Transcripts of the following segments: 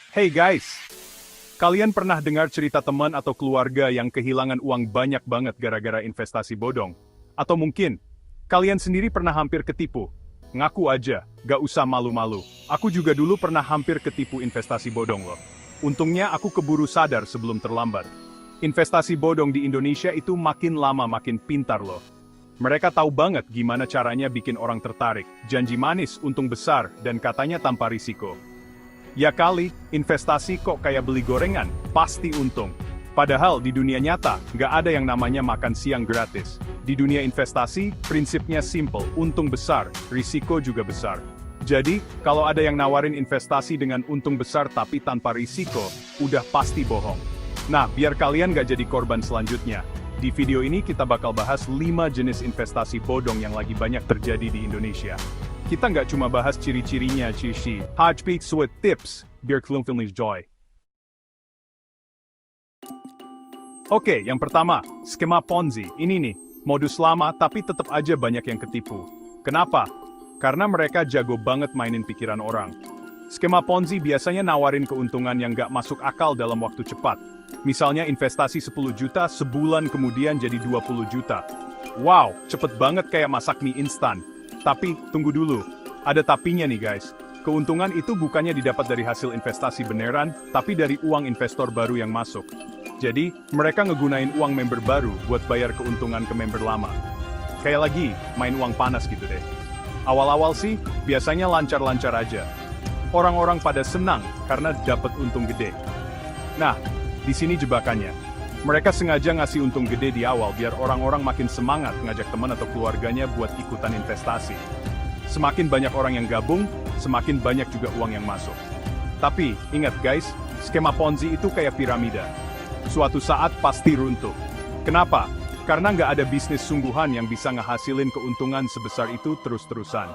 Hey guys, kalian pernah dengar cerita teman atau keluarga yang kehilangan uang banyak banget gara-gara investasi bodong? Atau mungkin, kalian sendiri pernah hampir ketipu? Ngaku aja, gak usah malu-malu. Aku juga dulu pernah hampir ketipu investasi bodong loh. Untungnya aku keburu sadar sebelum terlambat. Investasi bodong di Indonesia itu makin lama makin pintar loh. Mereka tahu banget gimana caranya bikin orang tertarik, janji manis, untung besar, dan katanya tanpa risiko. Ya kali, investasi kok kayak beli gorengan, pasti untung. Padahal di dunia nyata, nggak ada yang namanya makan siang gratis. Di dunia investasi, prinsipnya simple, untung besar, risiko juga besar. Jadi, kalau ada yang nawarin investasi dengan untung besar tapi tanpa risiko, udah pasti bohong. Nah, biar kalian nggak jadi korban selanjutnya, di video ini kita bakal bahas 5 jenis investasi bodong yang lagi banyak terjadi di Indonesia. Kita nggak cuma bahas ciri-cirinya, cici. Hajpeak Sweat Tips, biar kalian feel joy. Oke, yang pertama, skema Ponzi. Ini nih, modus lama tapi tetap aja banyak yang ketipu. Kenapa? Karena mereka jago banget mainin pikiran orang. Skema Ponzi biasanya nawarin keuntungan yang nggak masuk akal dalam waktu cepat. Misalnya investasi 10 juta, sebulan kemudian jadi 20 juta. Wow, cepet banget kayak masak mie instan. Tapi, tunggu dulu. Ada tapinya nih guys. Keuntungan itu bukannya didapat dari hasil investasi beneran, tapi dari uang investor baru yang masuk. Jadi, mereka ngegunain uang member baru buat bayar keuntungan ke member lama. Kayak lagi, main uang panas gitu deh. Awal-awal sih, biasanya lancar-lancar aja. Orang-orang pada senang karena dapat untung gede. Nah, di sini jebakannya. Mereka sengaja ngasih untung gede di awal biar orang-orang makin semangat ngajak teman atau keluarganya buat ikutan investasi. Semakin banyak orang yang gabung, semakin banyak juga uang yang masuk. Tapi, ingat guys, skema Ponzi itu kayak piramida. Suatu saat pasti runtuh. Kenapa? Karena nggak ada bisnis sungguhan yang bisa ngehasilin keuntungan sebesar itu terus-terusan.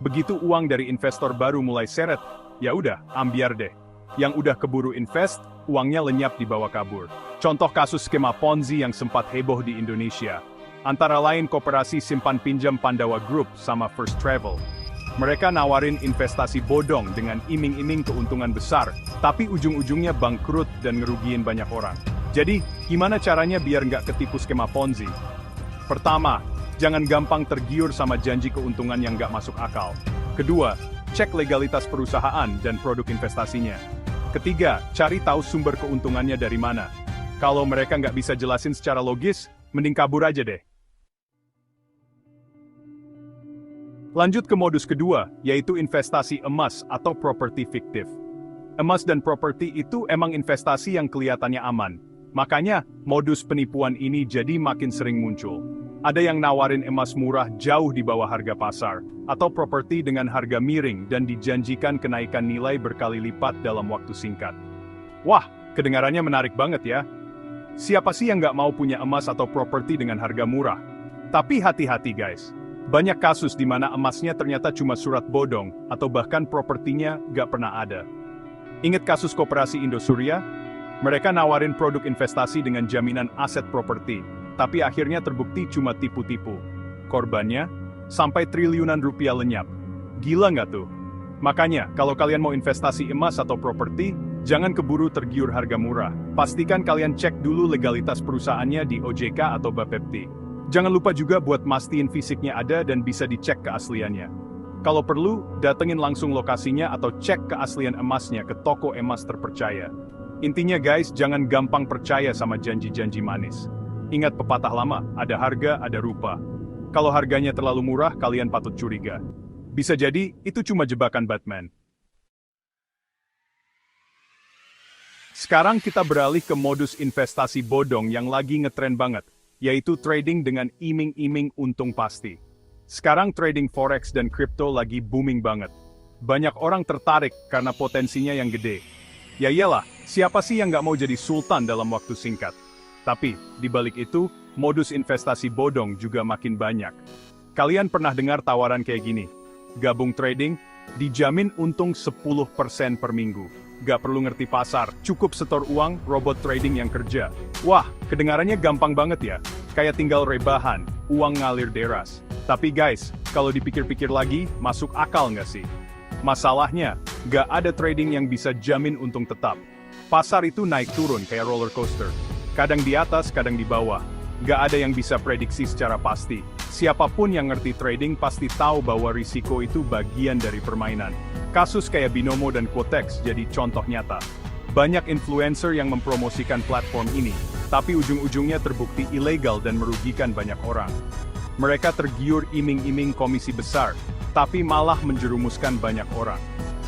Begitu uang dari investor baru mulai seret, ya udah, ambiar deh. Yang udah keburu invest, uangnya lenyap dibawa kabur. Contoh kasus skema Ponzi yang sempat heboh di Indonesia. Antara lain Koperasi Simpan Pinjam Pandawa Group sama First Travel. Mereka nawarin investasi bodong dengan iming-iming keuntungan besar, tapi ujung-ujungnya bangkrut dan ngerugiin banyak orang. Jadi, gimana caranya biar nggak ketipu skema Ponzi? Pertama, jangan gampang tergiur sama janji keuntungan yang nggak masuk akal. Kedua, cek legalitas perusahaan dan produk investasinya. Ketiga, cari tahu sumber keuntungannya dari mana. Kalau mereka nggak bisa jelasin secara logis, mending kabur aja deh. Lanjut ke modus kedua, yaitu investasi emas atau properti fiktif. Emas dan properti itu emang investasi yang kelihatannya aman. Makanya, modus penipuan ini jadi makin sering muncul. Ada yang nawarin emas murah jauh di bawah harga pasar, atau properti dengan harga miring dan dijanjikan kenaikan nilai berkali lipat dalam waktu singkat. Wah, kedengarannya menarik banget ya. Siapa sih yang nggak mau punya emas atau properti dengan harga murah? Tapi hati-hati guys. Banyak kasus di mana emasnya ternyata cuma surat bodong, atau bahkan propertinya nggak pernah ada. Ingat kasus Koperasi Indosuria? Mereka nawarin produk investasi dengan jaminan aset properti, tapi akhirnya terbukti cuma tipu-tipu. Korbannya, sampai triliunan rupiah lenyap. Gila nggak tuh? Makanya, kalau kalian mau investasi emas atau properti, jangan keburu tergiur harga murah. Pastikan kalian cek dulu legalitas perusahaannya di OJK atau Bapepti. Jangan lupa juga buat mastiin fisiknya ada dan bisa dicek keasliannya. Kalau perlu, datengin langsung lokasinya atau cek keaslian emasnya ke toko emas terpercaya. Intinya guys, jangan gampang percaya sama janji-janji manis. Ingat pepatah lama, ada harga, ada rupa. Kalau harganya terlalu murah, kalian patut curiga. Bisa jadi, itu cuma jebakan Batman. Sekarang kita beralih ke modus investasi bodong yang lagi ngetren banget, yaitu trading dengan iming-iming untung pasti. Sekarang trading forex dan kripto lagi booming banget. Banyak orang tertarik karena potensinya yang gede. Ya iyalah, siapa sih yang nggak mau jadi sultan dalam waktu singkat? Tapi, di balik itu, modus investasi bodong juga makin banyak. Kalian pernah dengar tawaran kayak gini? Gabung trading, dijamin untung 10% per minggu. Gak perlu ngerti pasar, cukup setor uang, robot trading yang kerja. Wah, kedengarannya gampang banget ya. Kayak tinggal rebahan, uang ngalir deras. Tapi guys, kalau dipikir-pikir lagi, masuk akal nggak sih? Masalahnya, Gak ada trading yang bisa jamin untung tetap. Pasar itu naik turun kayak roller coaster. Kadang di atas, kadang di bawah. Gak ada yang bisa prediksi secara pasti. Siapapun yang ngerti trading pasti tahu bahwa risiko itu bagian dari permainan. Kasus kayak Binomo dan Quotex jadi contoh nyata. Banyak influencer yang mempromosikan platform ini, tapi ujung-ujungnya terbukti ilegal dan merugikan banyak orang. Mereka tergiur iming-iming komisi besar, tapi malah menjerumuskan banyak orang.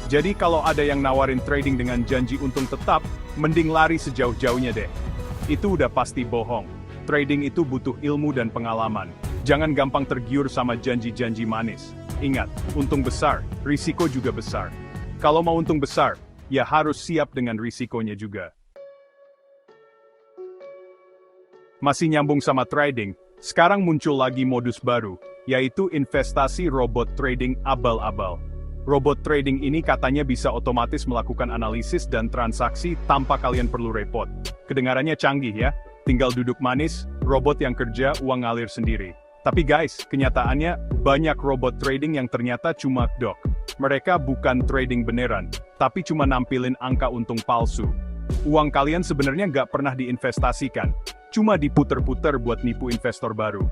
Jadi kalau ada yang nawarin trading dengan janji untung tetap, mending lari sejauh-jauhnya deh. Itu udah pasti bohong. Trading itu butuh ilmu dan pengalaman. Jangan gampang tergiur sama janji-janji manis. Ingat, untung besar, risiko juga besar. Kalau mau untung besar, ya harus siap dengan risikonya juga. Masih nyambung sama trading, sekarang muncul lagi modus baru, yaitu investasi robot trading abal-abal. Robot trading ini katanya bisa otomatis melakukan analisis dan transaksi tanpa kalian perlu repot. Kedengarannya canggih ya? Tinggal duduk manis, robot yang kerja, uang ngalir sendiri. Tapi guys, kenyataannya, banyak robot trading yang ternyata cuma dok. Mereka bukan trading beneran, tapi cuma nampilin angka untung palsu. Uang kalian sebenarnya nggak pernah diinvestasikan, cuma diputer-puter buat nipu investor baru.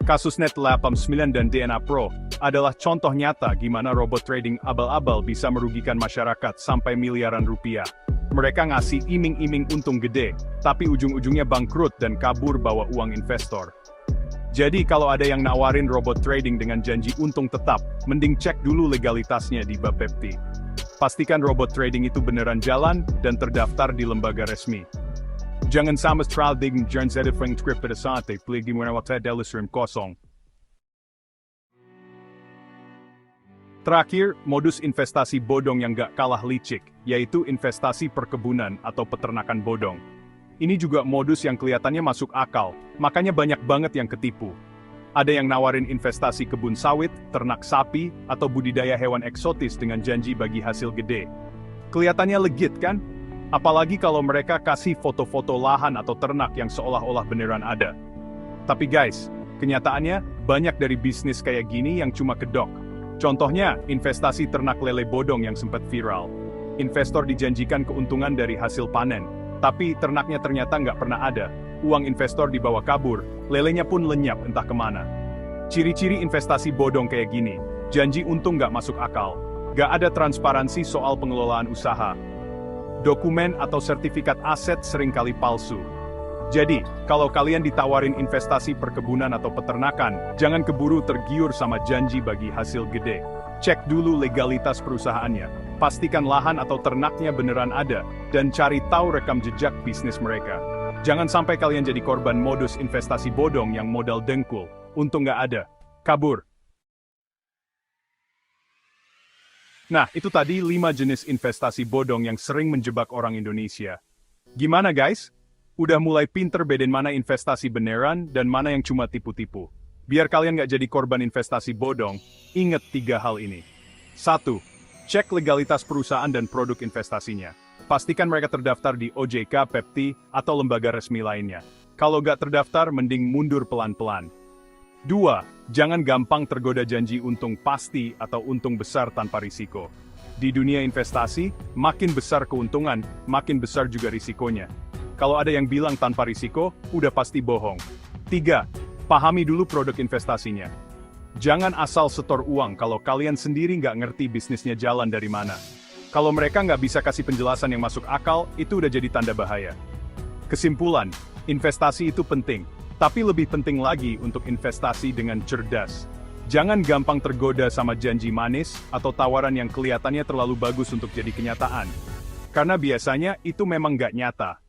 Kasus Net89 dan DNA Pro adalah contoh nyata gimana robot trading abal-abal bisa merugikan masyarakat sampai miliaran rupiah. Mereka ngasih iming-iming untung gede, tapi ujung-ujungnya bangkrut dan kabur bawa uang investor. Jadi kalau ada yang nawarin robot trading dengan janji untung tetap, mending cek dulu legalitasnya di Bapepti. Pastikan robot trading itu beneran jalan dan terdaftar di lembaga resmi. Jangan sama trial digeng jangan zedifeng script pada saat peligi merawat delisrim kosong. Terakhir, modus investasi bodong yang gak kalah licik, yaitu investasi perkebunan atau peternakan bodong. Ini juga modus yang kelihatannya masuk akal, makanya banyak banget yang ketipu. Ada yang nawarin investasi kebun sawit, ternak sapi, atau budidaya hewan eksotis dengan janji bagi hasil gede. Kelihatannya legit kan? Apalagi kalau mereka kasih foto-foto lahan atau ternak yang seolah-olah beneran ada. Tapi guys, kenyataannya banyak dari bisnis kayak gini yang cuma kedok. Contohnya, investasi ternak lele bodong yang sempat viral. Investor dijanjikan keuntungan dari hasil panen, tapi ternaknya ternyata nggak pernah ada. Uang investor dibawa kabur, lelenya pun lenyap entah kemana. Ciri-ciri investasi bodong kayak gini, janji untung nggak masuk akal, nggak ada transparansi soal pengelolaan usaha. Dokumen atau sertifikat aset seringkali palsu. Jadi, kalau kalian ditawarin investasi perkebunan atau peternakan, jangan keburu tergiur sama janji bagi hasil gede. Cek dulu legalitas perusahaannya, pastikan lahan atau ternaknya beneran ada, dan cari tahu rekam jejak bisnis mereka. Jangan sampai kalian jadi korban modus investasi bodong yang modal dengkul, untung nggak ada, kabur. Nah, itu tadi 5 jenis investasi bodong yang sering menjebak orang Indonesia. Gimana guys? Udah mulai pinter bedain mana investasi beneran dan mana yang cuma tipu-tipu. Biar kalian nggak jadi korban investasi bodong, ingat 3 hal ini. 1. Cek legalitas perusahaan dan produk investasinya. Pastikan mereka terdaftar di OJK, Pepti, atau lembaga resmi lainnya. Kalau nggak terdaftar, mending mundur pelan-pelan. 2. Jangan gampang tergoda janji untung pasti atau untung besar tanpa risiko. Di dunia investasi, makin besar keuntungan, makin besar juga risikonya. Kalau ada yang bilang tanpa risiko, udah pasti bohong. 3. Pahami dulu produk investasinya. Jangan asal setor uang kalau kalian sendiri nggak ngerti bisnisnya jalan dari mana. Kalau mereka nggak bisa kasih penjelasan yang masuk akal, itu udah jadi tanda bahaya. Kesimpulan, investasi itu penting, tapi lebih penting lagi untuk investasi dengan cerdas. Jangan gampang tergoda sama janji manis atau tawaran yang kelihatannya terlalu bagus untuk jadi kenyataan. Karena biasanya itu memang nggak nyata.